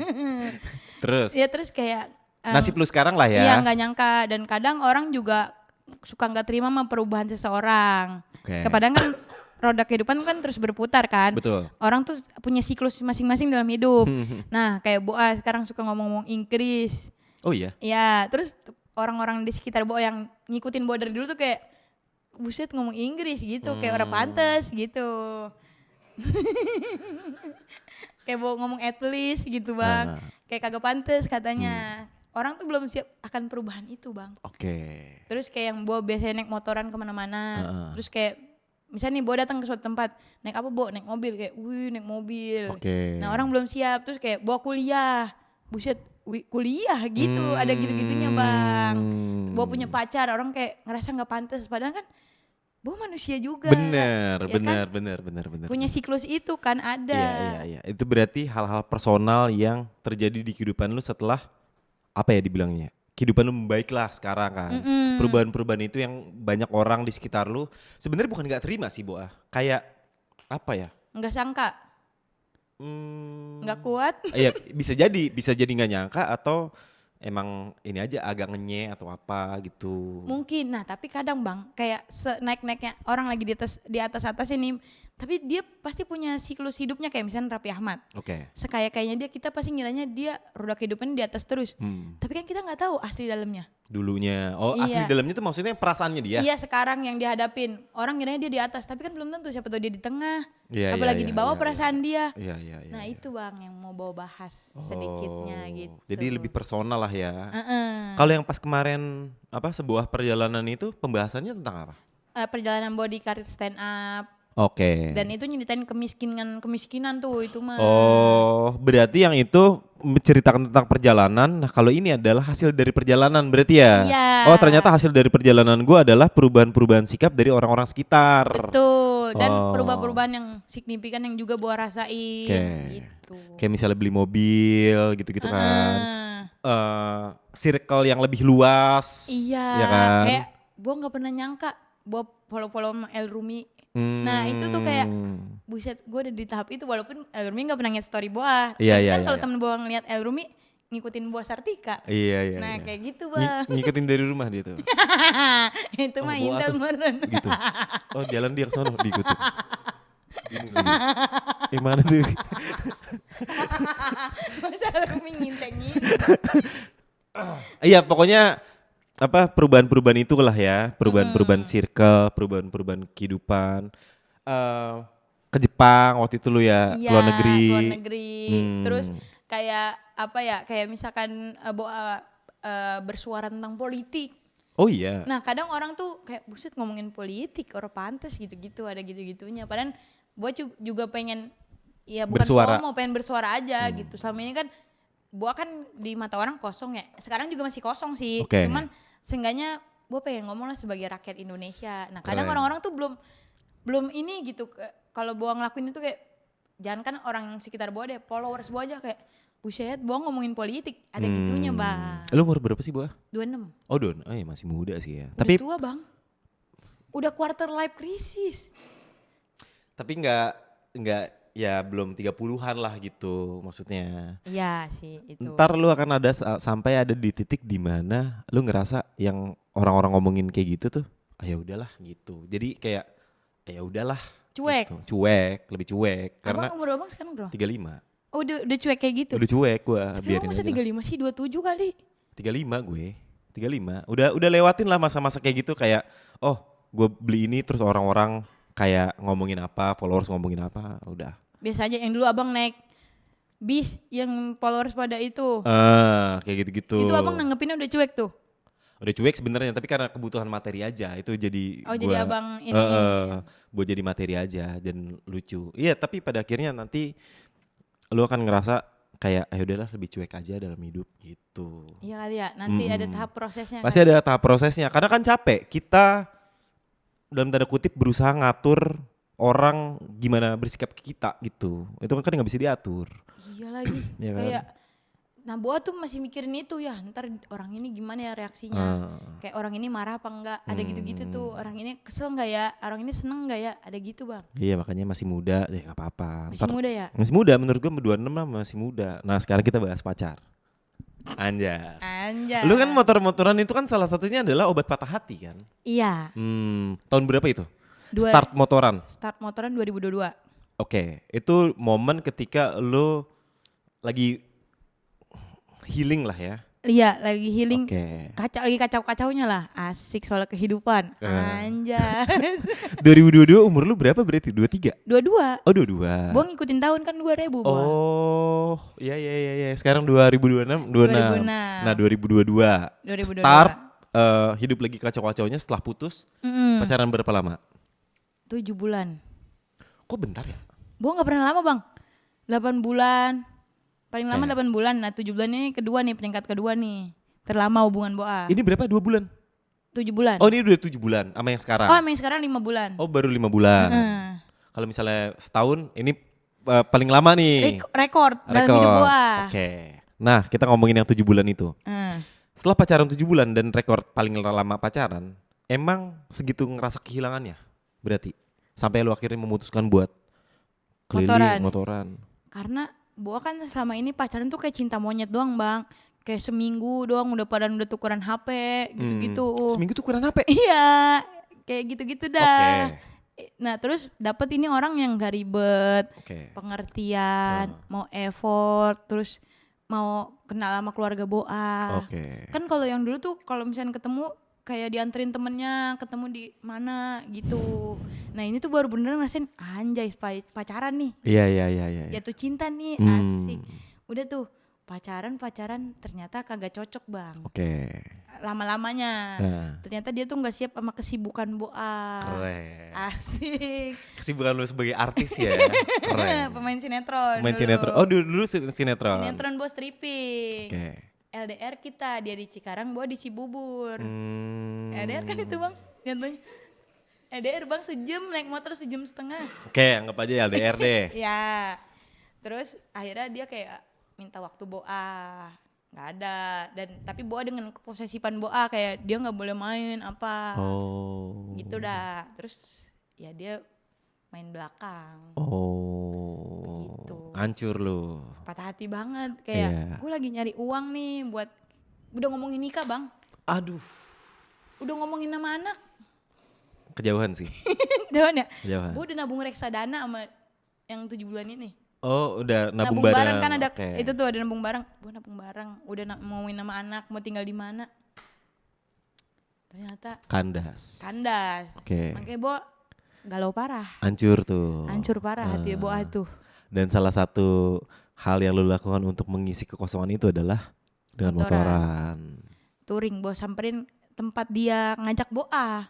Terus?
Ya terus kayak
nasib lu sekarang lah ya.
Iya nggak nyangka dan kadang orang juga suka nggak terima sama perubahan seseorang. Kepadang kan roda kehidupan kan terus berputar kan.
Betul.
Orang tuh punya siklus masing-masing dalam hidup. Nah kayak Boa sekarang suka ngomong Inggris.
Oh iya?
Iya terus orang-orang di sekitar Boa yang ngikutin Boa dari dulu tuh kayak buset ngomong Inggris gitu. Kayak orang pantes gitu. Kayak Boa ngomong at least gitu Bang. Kayak kagak pantes katanya. Orang tuh belum siap akan perubahan itu Bang. Terus kayak yang Boa biasanya naik motoran kemana-mana. Terus kayak misalnya nih Boa datang ke suatu tempat. Naik apa Boa? Naik mobil. Kayak wih naik mobil. Nah orang belum siap. Terus kayak Boa kuliah. Buset kuliah gitu. Ada gitu-gitunya Bang. Boa punya pacar. Orang kayak ngerasa gak pantas. Padahal kan Bo manusia juga.
Bener,
ya
bener,
kan?
bener.
Punya siklus itu kan ada.
Iya. Itu berarti hal-hal personal yang terjadi di kehidupan lu setelah apa ya dibilangnya? Kehidupan lu membaik lah sekarang kan. Perubahan-perubahan itu yang banyak orang di sekitar lu sebenarnya bukan nggak terima sih, Boa. Kayak apa ya?
Nggak sangka, nggak kuat.
Iya, bisa jadi nggak nyangka atau emang ini aja agak ngenye atau apa gitu.
Mungkin. Nah, tapi kadang Bang, kayak naik-naiknya orang lagi di atas ini, tapi dia pasti punya siklus hidupnya kayak misalnya Raffi Ahmad.
Oke.
Sekaya-kayanya dia, kita pasti ngiranya dia roda kehidupannya di atas terus. Tapi kan kita nggak tahu asli dalamnya.
Dulunya. Oh, asli
Iya.
dalamnya tuh maksudnya perasaannya dia.
Iya, sekarang yang dihadapin. Orang ngiranya dia di atas, tapi kan belum tentu, siapa tahu dia di tengah.
Iya,
Apalagi
iya,
di bawah
iya,
perasaan dia.
Iya.
Nah, itu Bang yang mau bawa bahas sedikitnya gitu.
Jadi lebih personal lah ya.
Heeh.
Kalau yang pas kemarin sebuah perjalanan itu pembahasannya tentang apa?
Perjalanan body karir stand up.
Oke.
Dan itu nyeritain kemiskinan tuh itu mah.
Oh, berarti yang itu menceritakan tentang perjalanan. Nah, kalau ini adalah hasil dari perjalanan berarti ya?
Iya.
Oh, ternyata hasil dari perjalanan gua adalah perubahan-perubahan sikap dari orang-orang sekitar.
Betul. Dan
Oh.
perubahan-perubahan yang signifikan yang juga gua rasain.
Oke.
Gitu.
Kayak misalnya beli mobil gitu-gitu kan. Circle yang lebih luas.
Iya.
Ya kan?
Kayak gua nggak pernah nyangka gua follow sama El Rumi. Nah itu tuh kayak buset, gue udah di tahap itu walaupun El Rumi gak pernah ngeliat story Boa.
Iya,
Tapi
iya,
kan
iya,
kalau
iya.
temen Boa ngeliat El Rumi ngikutin Boa Sartika.
Iya.
Nah kayak gitu Bang.
Ngikutin dari rumah dia tuh.
Itu mah
Boa
Intel
tuh,
meren.
gitu. Oh, jalan dia ke sono diikutin. Gimana tuh?
Masa El Rumi ngintengin.
Iya, pokoknya perubahan-perubahan itulah ya, perubahan-perubahan circle, perubahan-perubahan kehidupan. Ke Jepang waktu itu lu ya,
Iya,
ke luar negeri.
keluar negeri. Terus kayak apa ya, kayak misalkan Boa bersuara tentang politik.
Oh iya.
Nah kadang orang tuh kayak buset ngomongin politik, orang pantas gitu-gitu, ada gitu-gitunya. Padahal Boa juga pengen, ya bukan
Bersuara.
FOMO, pengen bersuara aja gitu. Selama ini kan Boa kan di mata orang kosong ya, sekarang juga masih kosong sih.
Oke.
Cuman seenggaknya Boa pengen ngomong lah sebagai rakyat Indonesia. Nah kadang
Keren.
orang-orang tuh belum ini gitu. Kalau Boa ngelakuin itu kayak, jangan kan orang sekitar Boa deh, followers Boa aja kayak, buset Boa ngomongin politik, ada gitunya Bang.
Lu umur berapa sih, Boa?
26.
Oh, iya masih muda sih ya.
Udah
Tapi
tua Bang. Udah quarter life crisis.
tapi enggak ya belum 30-an lah gitu maksudnya.
Iya sih itu.
Ntar lu akan sampai ada di titik di mana lu ngerasa yang orang-orang ngomongin kayak gitu tuh, ya udahlah gitu. Jadi kayak ya udahlah.
Cuek.
Gitu. Cuek, lebih cuek karena
Abang umur abang sekarang bro?
35.
Oh udah cuek kayak gitu?
Udah cuek gua,
Tapi
biarin
abang masa
aja lah.
35 sih, 27 kali.
35 gue. 35. Udah lewatin lah masa-masa kayak gitu kayak oh, gue beli ini terus orang-orang kayak ngomongin apa, followers ngomongin apa, udah.
Biasa aja yang dulu abang naik bis yang followers pada itu.
Kayak gitu-gitu.
Itu abang nanggepinnya udah cuek tuh?
Udah cuek sebenarnya tapi karena kebutuhan materi aja itu jadi
Oh jadi abang ini.
buat jadi materi aja dan lucu. Iya tapi pada akhirnya nanti lu akan ngerasa kayak udahlah lebih cuek aja dalam hidup gitu.
Iya kali ya, nanti ada tahap prosesnya.
Pasti ada tahap prosesnya karena kan capek kita dalam tanda kutip berusaha ngatur orang gimana bersikap ke kita gitu. Itu kan nggak bisa diatur.
Iya lagi.
Iya kan?
Kayak nah Boa tuh masih mikirin itu ya, ntar orang ini gimana ya reaksinya. Kayak orang ini marah apa enggak, ada gitu-gitu tuh. Orang ini kesel enggak ya, orang ini seneng enggak ya, ada gitu Bang.
Iya makanya masih muda, ya nggak apa-apa.
Masih muda ya?
Masih muda, menurut gue 26 lah masih muda. Nah sekarang kita bahas pacar. Anjas.
Anjay.
Lu kan motor-motoran itu kan salah satunya adalah obat patah hati kan?
Iya.
Tahun berapa itu? Start motoran?
Start motoran 2022.
Oke, itu momen ketika lu lagi healing lah ya?
Iya, lagi healing.
Oke.
Lagi kacau-kacaunya lah. Asik soal kehidupan. Anjay.
2022 umur lu berapa berarti? 23?
22.
Oh 22.
Gua ngikutin tahun kan 2000 Boa.
Oh, iya. Sekarang 2026, 26.
2026.
Nah, 2022.
2022.
Start hidup lagi kacau-kacaunya setelah putus. Pacaran berapa lama?
7 bulan.
Kok bentar ya?
Boa gak pernah lama Bang. 8 bulan. Paling lama 8 bulan. Nah 7 bulan ini kedua nih, peringkat kedua nih. Terlama hubungan Boa.
Ini berapa? 2 bulan?
7 bulan.
Oh, ini udah 7 bulan sama yang sekarang.
Oh, yang sekarang 5 bulan.
Oh, baru 5 bulan. Kalau misalnya setahun, ini paling lama nih.
Rekor dalam hidup gua.
Oke. Nah, kita ngomongin yang 7 bulan itu. Setelah pacaran 7 bulan dan rekor paling lama pacaran, emang segitu ngerasa kehilangannya? Berarti sampai lu akhirnya memutuskan buat keliling motoran.
Karena gua kan selama ini pacaran tuh kayak cinta monyet doang, Bang. Kayak seminggu doang udah tukeran HP gitu-gitu.
Seminggu tukeran HP?
Iya, kayak gitu-gitu dah. Nah, terus dapet ini orang yang gak ribet, pengertian, mau effort, terus mau kenal sama keluarga Boa. Kan kalau yang dulu tuh kalau misalnya ketemu kayak dianterin temennya, ketemu di mana gitu. Nah, ini tuh baru bener ngerasain anjay pacaran nih.
Iya.
Jatuh cinta nih, asik. Udah tuh pacaran ternyata kagak cocok, Bang. Lama-lamanya ternyata dia tuh nggak siap sama kesibukan Boa.
Keren.
Asik.
Kesibukan lu sebagai artis ya. Keren.
Pemain sinetron.
Oh, dulu sinetron.
Sinetron Bos stripping. LDR kita, dia di Cikarang, Boa di Cibubur. LDR kan itu, Bang, jatuhnya. LDR, Bang, sejam naik motor 1,5 jam.
Anggap aja LDR deh.
Ya. Terus akhirnya dia kayak minta waktu Boa. Nggak ada. Tapi Boa dengan keposesifan Boa kayak dia nggak boleh main apa. Gitu dah. Terus ya dia main belakang. Gitu.
Hancur lu.
Patah hati banget. Kayak gue lagi nyari uang nih buat, udah ngomongin nikah, Bang.
Aduh.
Udah ngomongin nama anak.
Kejauhan sih.
Kejauhan ya?
Kejauhan.
Gue udah nabung reksadana sama yang 7 bulan ini.
Oh, udah nabung bareng
kan ada itu tuh, ada nabung bareng. Gue nabung bareng, udah ngomongin nama anak, mau tinggal di mana. Ternyata kandas. Makanya Boa galau parah.
Hancur tuh.
Hancur parah hati Boa tuh.
Dan salah satu hal yang lu lakukan untuk mengisi kekosongan itu adalah dengan motoran.
Touring, Boa samperin tempat dia ngajak Boa.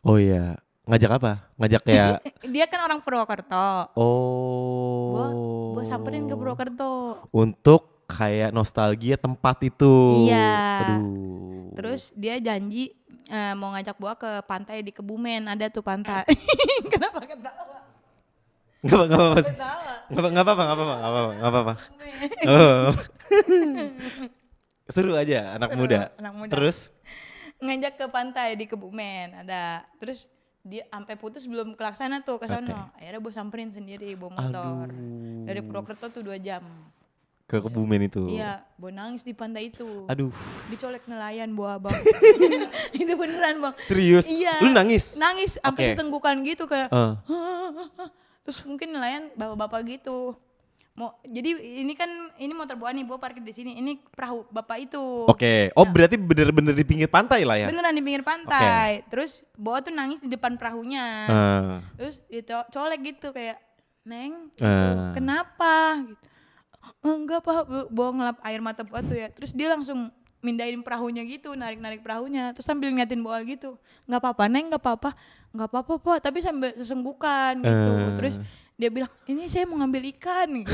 Oh iya, ngajak apa? Ngajak kayak
dia kan orang Purwokerto.
Oh.
Boa samperin ke Purwokerto.
Untuk kayak nostalgia tempat itu.
Iya.
Aduh.
Terus dia janji mau ngajak Boa ke pantai di Kebumen, ada tuh pantai. Kenapa ketawa?
Nggak apa-apa. Seru aja anak muda. Terus
ngajak ke pantai di Kebumen ada. Terus dia sampai putus belum kelaksana tuh ke sana. Akhirnya Boa samperin sendiri bawa motor. Dari Purwokerto tuh 2 jam.
Ke Kebumen itu.
Iya, Boa nangis di pantai itu.
Aduh.
Dicolek nelayan Boa, Bang. Itu beneran, Bang.
Serius?
Iya.
Lu nangis?
Nangis sampai sesenggukan gitu kayak. Terus mungkin nelayan bapak-bapak gitu. Jadi ini motor Boa nih, Boa parkir di sini. Ini perahu bapak itu.
Oh, berarti bener-bener di pinggir pantai lah ya?
Beneran di pinggir pantai. Terus Boa tuh nangis di depan perahunya. Terus dia colek gitu kayak, Neng, kenapa? Gitu. Enggak, Pak. Boa ngelap air mata Boa tuh ya. Terus dia langsung mindahin perahunya gitu, narik-narik perahunya. Terus sambil ngeliatin Boa gitu. Nggak apa-apa, Neng, nggak apa-apa. Nggak apa-apa, Pak. Tapi sambil sesenggukan gitu. Terus dia bilang, ini saya mau ngambil ikan gitu.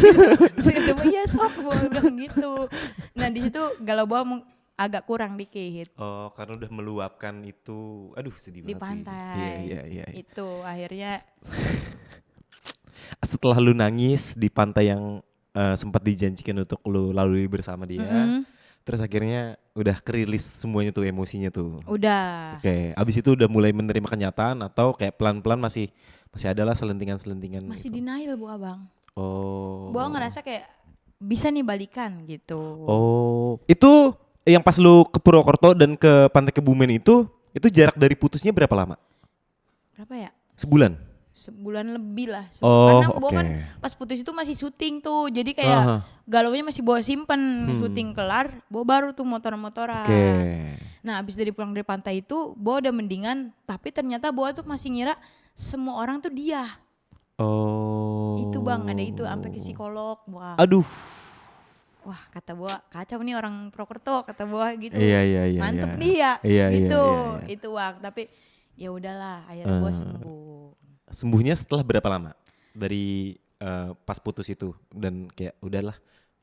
Terus iya sok, Boa bilang gitu. Nah di situ galau Boa agak kurang dikit.
Oh, karena udah meluapkan itu. Aduh, sedih banget sih.
Di pantai.
Iya.
Itu akhirnya.
Setelah lu nangis di pantai yang sempat dijanjikan untuk lu lalui bersama dia. Terus akhirnya udah kerilis semuanya tuh emosinya tuh.
Udah.
Abis itu udah mulai menerima kenyataan atau kayak pelan-pelan masih adalah selentingan-selentingan.
Masih
gitu.
denial Boa, Bang.
Oh.
Boa ngerasa kayak bisa nih balikan gitu.
Oh, itu yang pas lu ke Purwokerto dan ke Pantai Kebumen itu jarak dari putusnya berapa lama?
Berapa ya?
Sebulan?
Sebulan lebih lah.
Karena
Boa kan pas putus itu masih syuting tuh. Jadi kayak galaunya masih Boa simpen. Syuting kelar, Boa baru tuh motor-motoran. Nah abis pulang dari pantai itu, Boa udah mendingan. Tapi ternyata Boa tuh masih ngira semua orang tuh dia. Itu Bang, ada itu sampai ke psikolog. Boa.
Aduh.
Wah kata Boa, kacau nih orang Purwokerto, kata Boa gitu.
Iya.
Mantep nih ya.
Gitu.
Itu Wak. Tapi ya udahlah, akhirnya Boa sembuh.
Sembuhnya setelah berapa lama dari pas putus itu dan kayak udahlah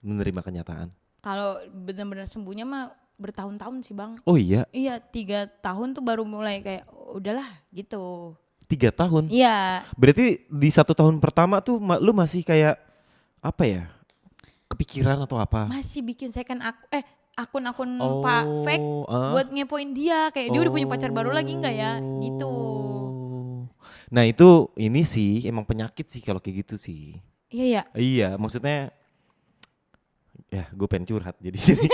menerima kenyataan?
Kalau benar-benar sembuhnya mah bertahun-tahun sih Bang.
Oh iya,
Iya 3 tahun tuh baru mulai kayak udahlah gitu.
3 tahun.
Iya.
Berarti di 1 tahun pertama tuh lu masih kayak apa ya? Kepikiran atau apa?
Masih bikin second akun-akun
Oh,
Pak fake
ah.
buat ngepoin dia kayak dia udah punya pacar baru lagi enggak ya gitu.
Nah itu ini sih emang penyakit sih kalau kayak gitu sih.
Iya ya.
Iya, maksudnya ya gue pengen curhat jadi sini.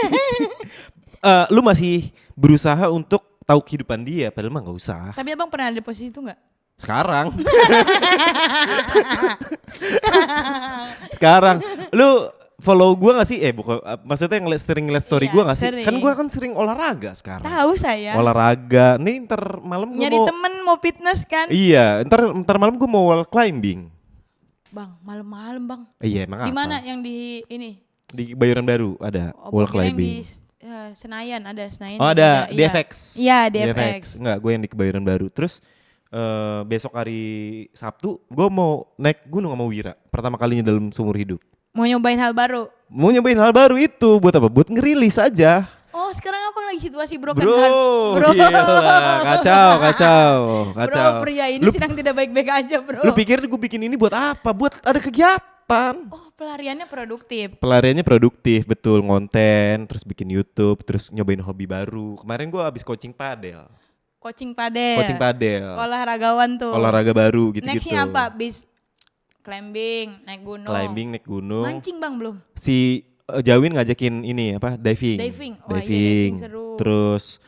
Lu masih berusaha untuk tahu kehidupan dia, padahal mah nggak usah.
Tapi Abang pernah ada di posisi itu enggak?
Sekarang, sekarang, lu follow gue gak sih? Maksudnya sering ngeliat story
Iya,
gue gak sih?
sering.
Kan gue kan sering olahraga sekarang.
Tahu saya.
Olahraga, nih ntar malam gue
Nyari
mau.
temen mau fitness kan?
Iya, ntar malam gue mau wall climbing.
Bang, malam-malam Bang.
Iya, emang
Di
apa?
mana yang di ini?
Di Bayoran Baru ada wall
Gua kira yang
climbing.
di Senayan ada Senayan.
Oh
juga
ada, DFX.
Iya, DFX.
Enggak, gue yang di Kebayoran Baru. Terus besok hari Sabtu gue mau naik gunung sama Wira. Pertama kalinya dalam seumur hidup.
Mau nyobain hal baru.
Mau nyobain hal baru itu. Buat apa? Buat ngerilis aja.
Oh sekarang apa lagi situasi broken
Bro,
heart?
gila. Kacau.
Bro, pria ini sedang tidak baik-baik aja bro.
Lu pikir gue bikin ini buat apa? Buat ada kegiatan.
Oh pelariannya produktif.
Pelariannya produktif, betul. Ngonten, terus bikin YouTube, terus nyobain hobi baru. Kemarin gue habis coaching padel.
Coaching padel.
Coaching padel.
Olahragawan tuh.
Olahraga baru gitu-gitu.
Nextnya apa? Climbing, naik gunung.
Climbing, naik gunung.
Mancing bang belum?
Si Jawin ngajakin ini apa? Diving.
Diving. Wah, iya, diving seru.
Terus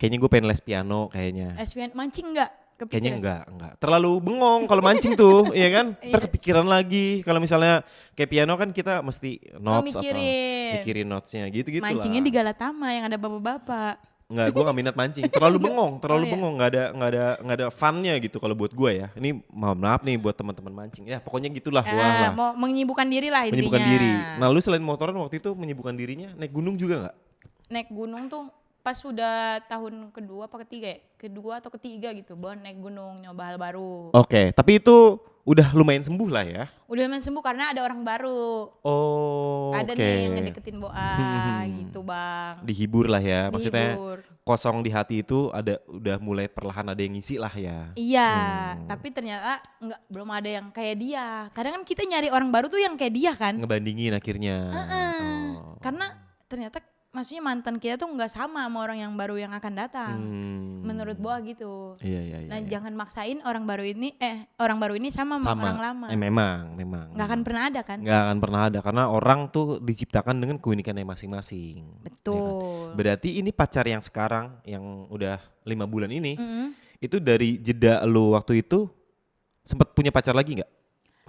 kayaknya gue pengen les piano kayaknya.
SPN mancing enggak?
Kayaknya enggak. Terlalu bengong kalau mancing tuh, iya kan?
Iya.
Ntar kepikiran lagi. Kalau misalnya kayak piano kan kita mesti notes atau
mikirin.
mikirin notesnya gitu-gitu lah.
Mancingnya di Galatama yang ada bapak-bapak.
Enggak, gue gak minat mancing. Terlalu bengong,
iya?
bengong. Nggak ada funnya gitu kalau buat gue ya. Ini maaf nih buat teman-teman mancing. Ya pokoknya gitulah. Wah lah.
Mau menyibukkan diri lah intinya.
Menyibukkan diri. Nah lu selain motoran waktu itu menyibukkan dirinya naik gunung juga nggak?
Naik gunung tuh pas sudah tahun kedua apa ketiga ya? Kedua atau ketiga gitu. Bawa naik gunung nyoba hal baru.
Oke, tapi itu udah lumayan sembuh lah ya.
Udah lumayan sembuh karena ada orang baru.
Oh,
Ada
oke.
nih yang ngedeketin Boa gitu bang.
Dihibur lah ya, maksudnya
Dihibur.
kosong di hati itu udah mulai perlahan ada yang ngisi lah ya.
Iya, tapi ternyata belum ada yang kayak dia. Kadang kan kita nyari orang baru tuh yang kayak dia kan.
Ngebandingin akhirnya.
Karena ternyata maksudnya mantan kita tuh nggak sama orang yang baru yang akan datang. Menurut Boa gitu.
Iya.
Nah jangan maksain orang baru ini sama orang lama.
Memang.
Nggak akan pernah ada kan?
Nggak akan pernah ada karena orang tuh diciptakan dengan keunikannya masing-masing.
Betul.
Ya kan? Berarti ini pacar yang sekarang yang udah 5 bulan ini, itu dari jeda lu waktu itu sempat punya pacar lagi nggak?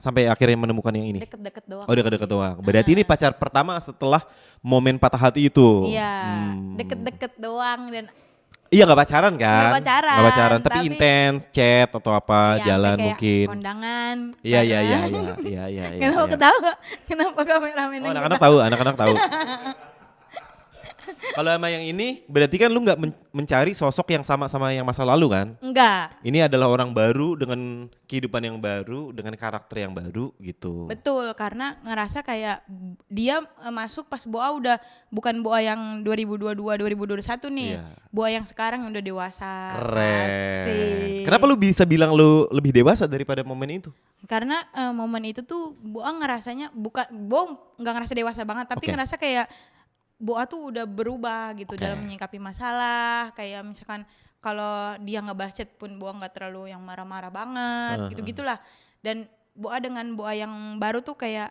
Sampai akhirnya menemukan yang ini?
Deket-deket doang.
Oh deket-deket doang. Berarti ini pacar pertama setelah momen patah hati itu?
Iya, deket-deket doang dan
Iya gak pacaran kan?
Nggak pacaran,
Nggak pacaran, tapi
tapi-
intens, chat atau apa,
ya,
jalan
kayak
mungkin.
kondangan.
Iya.
Kenapa ketawa? Kenapa kameramen
Oh,
yang
anak-anak tahu. Kalau sama yang ini berarti kan lu nggak mencari sosok yang sama yang masa lalu kan?
Enggak.
Ini adalah orang baru dengan kehidupan yang baru, dengan karakter yang baru gitu.
Betul, karena ngerasa kayak dia masuk pas Boa udah bukan Boa yang 2022 2021 nih.
Iya.
Boa yang sekarang yang udah dewasa.
Keren.
Asik.
Kenapa lu bisa bilang lu lebih dewasa daripada momen itu?
Karena momen itu tuh Boa ngerasanya Boa nggak ngerasa dewasa banget, tapi
Oke.
ngerasa kayak Boa tuh udah berubah gitu
Oke.
dalam menyikapi masalah. Kayak misalkan kalau dia ngebalas chat pun Boa nggak terlalu yang marah-marah banget, gitu-gitulah. Dan Boa dengan Boa yang baru tuh kayak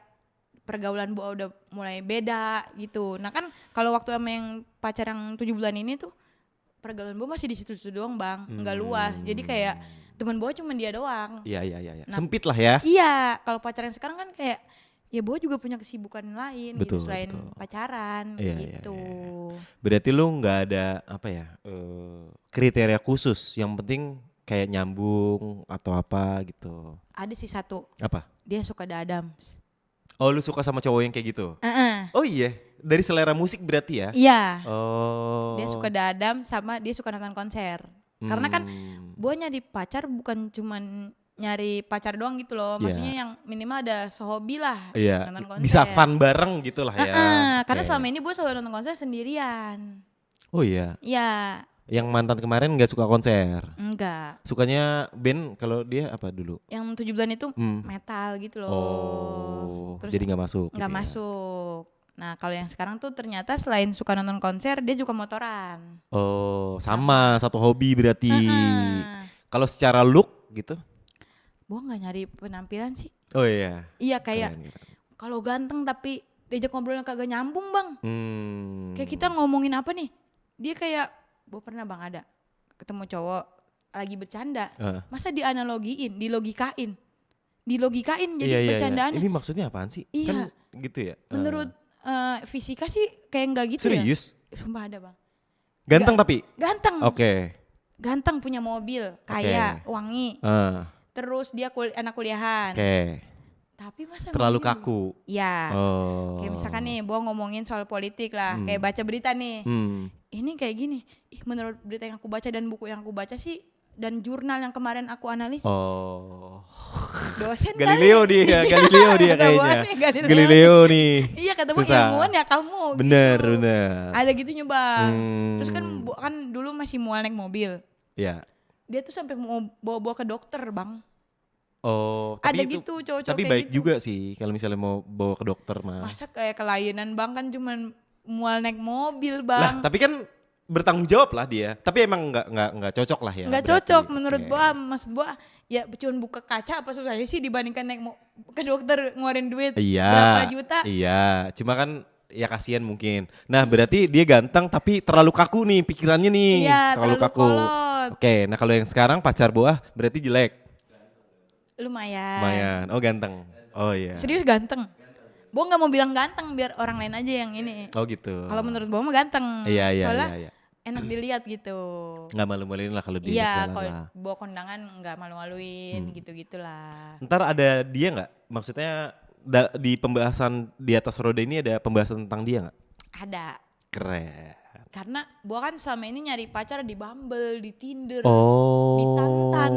pergaulan Boa udah mulai beda gitu. Nah kan kalau waktu sama yang pacar yang 7 bulan ini tuh pergaulan Boa masih di situ-situ doang bang, nggak luas. Jadi kayak teman Boa cuma dia doang.
Iya.
Nah,
Sempit lah ya.
Iya, kalau pacaran sekarang kan kayak ya Boa juga punya kesibukan lain
Betul,
gitu selain
betul.
pacaran
Iya,
gitu.
Berarti lu nggak ada apa ya kriteria khusus. Yang penting kayak nyambung atau apa gitu.
Ada sih satu,
Apa?
dia suka The Adams.
Oh lu suka sama cowok yang kayak gitu?
Heeh.
Oh iya, dari selera musik berarti ya?
Iya.
Oh.
Dia suka The Adams sama dia suka nonton konser. Karena kan Boa nyari pacar bukan cuman nyari pacar doang gitu loh. Maksudnya yang minimal ada sehobi lah
Iya,
nonton konser.
bisa fun bareng gitu lah ya.
Karena
Oke.
selama ini Boa selalu nonton konser sendirian.
Oh iya.
Iya,
Yang mantan kemarin nggak suka konser.
enggak.
Sukanya band, kalau dia apa dulu?
Yang 7 bulan itu
Hmm.
metal gitu loh.
Oh,
Terus
jadi nggak masuk.
nggak
gitu ya.
masuk. Nah kalau yang sekarang tuh ternyata selain suka nonton konser, dia juga motoran.
Oh, sama satu hobi berarti.
Heeh.
Kalau secara look gitu?
Gua nggak nyari penampilan sih.
Oh iya.
Iya kayak
Keren, keren.
kalau ganteng tapi diajak ngobrolnya kagak nyambung bang. Kayak kita
Hmm.
ngomongin apa nih? Dia kayak, gua pernah bang ada ketemu cowok lagi bercanda.
Ah.
Masa dianalogiin, dilogikain jadi
Iya, iya, iya.
bercandaannya.
Ini maksudnya apaan sih?
Iya.
Kan gitu ya.
Menurut fisika sih kayak enggak gitu ya.
Serius?
Sumpah ada bang.
Ganteng tapi?
Ganteng.
Oke.
Ganteng punya mobil, kaya, wangi.
Ah,
Terus dia anak kuliahan.
Oke.
Tapi masa
Terlalu
ngomongin-
kaku.
Iya.
Oh.
Kayak misalkan nih, Bo ngomongin soal politik lah, kayak baca berita nih. Ini kayak gini, menurut berita yang aku baca dan buku yang aku baca sih, dan jurnal yang kemarin aku analis,
Oh.
dosen
Galileo
kali.
dia, Galileo dia
Kata
kayaknya.
gua nih, Galileo.
Galileo nih.
Iya kata Bo,
Susah.
ilmuwan ya kamu.
Bener,
gitu.
bener.
Ada gitunya bang.
Hmm.
Terus kan Bo kan dulu masih mual naik mobil.
Ya.
Dia tuh sampai mau bawa-bawa ke dokter bang.
Oh,
Ada
tapi itu
gitu cowok-cowok
tapi
kayak
baik
gitu.
juga sih kalau misalnya mau bawa ke dokter mah.
Masa kayak kelainan bang kan cuman mual naik mobil
Lah,
bang.
tapi kan bertanggung jawab lah dia. Tapi emang nggak cocok lah ya.
Nggak
berarti.
cocok menurut
Oke.
gua, maksud gua ya cuman buka kaca apa susahnya sih dibandingkan naik ke dokter ngeluarin duit
Iya.
berapa juta.
Iya, cuma kan ya kasihan mungkin. Nah, berarti dia ganteng tapi terlalu kaku nih pikirannya nih.
Iya,
terlalu
terlalu
kaku.
kolot.
Oke, nah kalau yang sekarang pacar Boah berarti jelek.
Lumayan.
Lumayan. Oh, ganteng. Oh iya.
Serius ganteng. Bo nggak mau bilang ganteng biar orang lain aja yang ini.
Oh gitu.
Kalau menurut Bo mah ganteng.
Iya, iya,
Soalnya
iya, iya.
enak dilihat gitu.
Nggak malu-maluin lah kalau di
Iya,
jalan
kalau
lah.
bawa kondangan nggak malu-maluin gitu-gitulah.
Ntar ada dia nggak? Maksudnya di pembahasan di atas roda ini ada pembahasan tentang dia nggak?
Ada.
Keren.
Karena Bo kan selama ini nyari pacar di Bumble, di Tinder,
Oh.
di Tantan,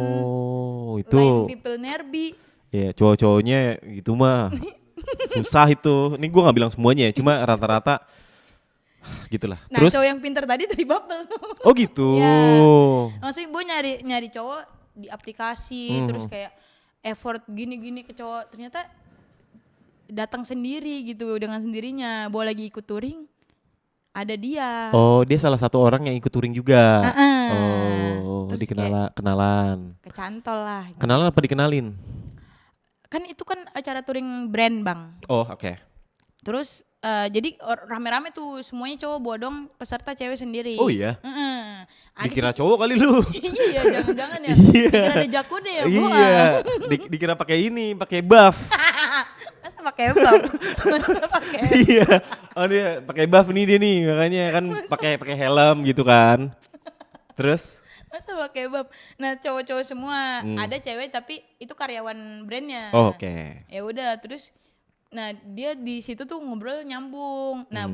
Itu.
Line People Nerbi.
Ya cowok-cowoknya gitu mah. Susah itu. Ini gue nggak bilang semuanya ya, cuma rata-rata gitulah.
Nah,
Terus?
cowok yang pintar tadi dari Bumble tuh.
Oh gitu.
Iya. Maksudnya Bo nyari cowok di aplikasi, terus kayak effort gini-gini ke cowok, ternyata datang sendiri gitu dengan sendirinya. Bo lagi ikut touring, ada dia.
Oh, dia salah satu orang yang ikut touring juga. Oh,
Terus
kenalan.
Kecantol lah.
Kenalan apa dikenalin?
Kan itu kan acara touring brand bang.
Oh, oke.
Terus jadi rame-rame tuh semuanya cowok bodong, peserta cewek sendiri.
Oh iya?
Ada
Dikira
sih-
cowok kali lu.
Iya jangan-jangan ya.
Iya.
Dikira ada jakune ya gua.
Iya. Dikira pakai ini, pakai buff.
Masa pakai bab? Masa pakai
Iya. Oh dia pakai buff nih dia nih, makanya kan pakai helm gitu kan. Terus?
Masa pakai bab? Nah cowok-cowok semua, ada cewek tapi itu karyawan brandnya.
Oh, oke.
Ya udah terus, nah dia di situ tuh ngobrol nyambung. Nah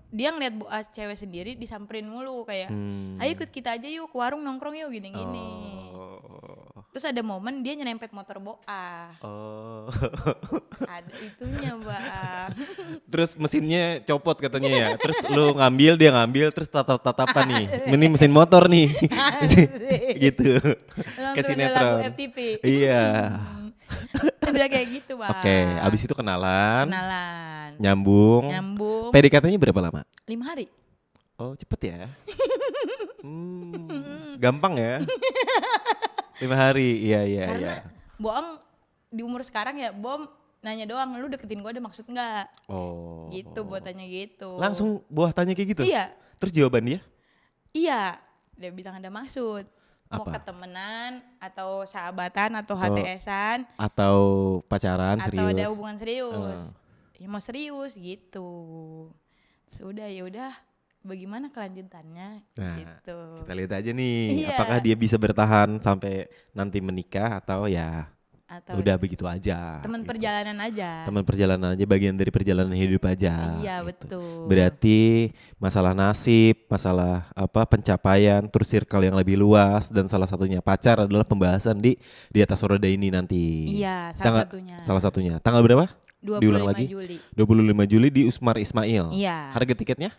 dia ngeliat cewek sendiri disamperin mulu kayak, ayo ikut kita aja yuk ke warung nongkrong yuk gini-gini.
Oh.
Terus ada momen dia nyerempet motor Boa.
Oh.
Ada itunya bang.
Terus mesinnya copot katanya ya. Terus lu ngambil, dia ngambil, terus tatap-tatapan nih. Ini mesin motor nih. Gitu. Ke
Langsung ada lagu
sinetron.
FTP.
Iya.
Udah kayak gitu bang.
Oke, abis itu kenalan,
Kenalan.
nyambung.
Nyambung.
PDKT-nya berapa lama?
5 hari.
Oh, cepet ya. Gampang ya. 5 hari, iya iya
Karena
iya.
bohong di umur sekarang ya bom nanya doang, lu deketin gue ada maksud nggak?
Oh.
Gitu buat tanya gitu.
Langsung buah tanya kayak gitu?
Iya.
Terus jawaban dia?
Iya. Dia bilang ada maksud. Mau
Apa?
ketemenan atau sahabatan atau HTS-an
Atau pacaran
atau
serius?
ada hubungan serius. Ya mau serius gitu. Sudah ya udah bagaimana kelanjutannya
Nah,
gitu.
kita lihat aja nih,
Iya.
apakah dia bisa bertahan sampai nanti menikah atau ya
Atau
udah begitu aja.
teman
gitu.
perjalanan aja.
Teman perjalanan aja, bagian dari perjalanan hidup aja.
Iya
gitu.
betul.
Berarti masalah nasib, masalah apa pencapaian, terus circle yang lebih luas dan salah satunya pacar adalah pembahasan di atas roda ini nanti.
Iya, salah satunya.
Salah satunya. Tanggal berapa?
25
Diulang lagi.
Juli.
25 Juli di Usmar Ismail.
Iya.
Harga tiketnya?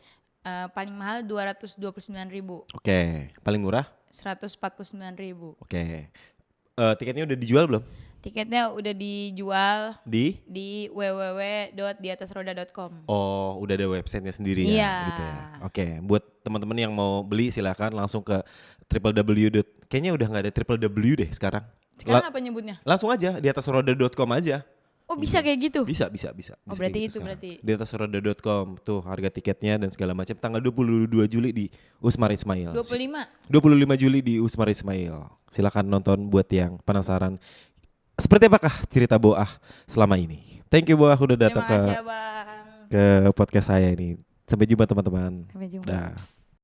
paling mahal 229.000.
Oke, paling murah?
149.000.
Oke. Tiketnya udah dijual belum?
Tiketnya udah dijual
Di
www.diatasroda.com.
Oh, udah ada websitenya sendiri
Iya.
ya, gitu ya. Oke, buat teman-teman yang mau beli silakan langsung ke www. Kayaknya udah nggak ada www deh sekarang.
Sekarang apa nyebutnya?
Langsung aja diatasroda.com aja.
Oh bisa kayak gitu?
Bisa.
Oh
Bisa
berarti
kayak
itu
sekarang.
berarti.
Diatasroda.com tuh harga tiketnya dan segala macam tanggal 22 Juli di Usmar Ismail.
25.
25 Juli di Usmar Ismail. Silakan nonton buat yang penasaran. Seperti apakah cerita Boah selama ini? Thank you Boah udah datang
Terima kasih ya Bang.
ke podcast saya ini. Sampai jumpa teman-teman.
Sampai jumpa.
Dah.